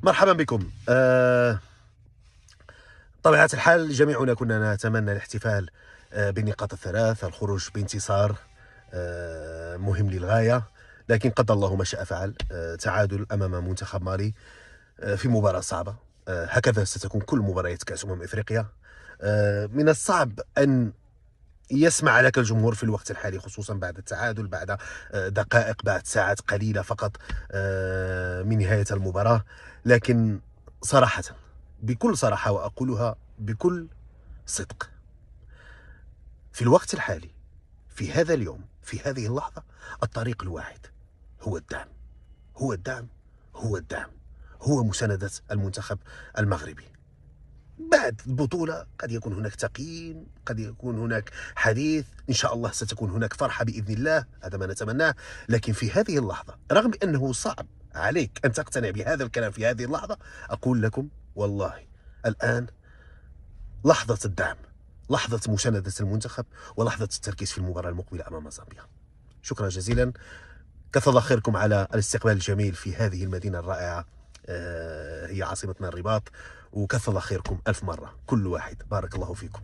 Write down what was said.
مرحبا بكم. طبيعة الحال جميعنا كنا نتمنى الاحتفال بالنقاط الثلاث، الخروج بانتصار مهم للغاية، لكن قدر الله ما شاء فعل. تعادل أمام منتخب مالي في مباراة صعبة. هكذا ستكون كل مباريات كأس إفريقيا. من الصعب أن يسمع لك الجمهور في الوقت الحالي، خصوصا بعد التعادل، بعد دقائق، بعد ساعات قليلة فقط من نهاية المباراة. لكن صراحة، بكل صراحة، وأقولها بكل صدق، في الوقت الحالي، في هذا اليوم، في هذه اللحظة، الطريق الواحد هو الدعم. هو الدعم. هو الدعم. هو مساندة المنتخب المغربي. بعد البطولة قد يكون هناك تقييم، قد يكون هناك حديث، إن شاء الله ستكون هناك فرحة بإذن الله، هذا ما نتمناه. لكن في هذه اللحظة، رغم أنه صعب عليك أن تقتنع بهذا الكلام في هذه اللحظة، أقول لكم والله الآن لحظة الدعم، لحظة مساندة المنتخب، ولحظة التركيز في المباراة المقبلة أمام زامبيا. شكرا جزيلا. كثر الله خيركم على الاستقبال الجميل في هذه المدينة الرائعة، هي عاصمتنا الرباط. وكثر الله خيركم ألف مرة كل واحد. بارك الله فيكم.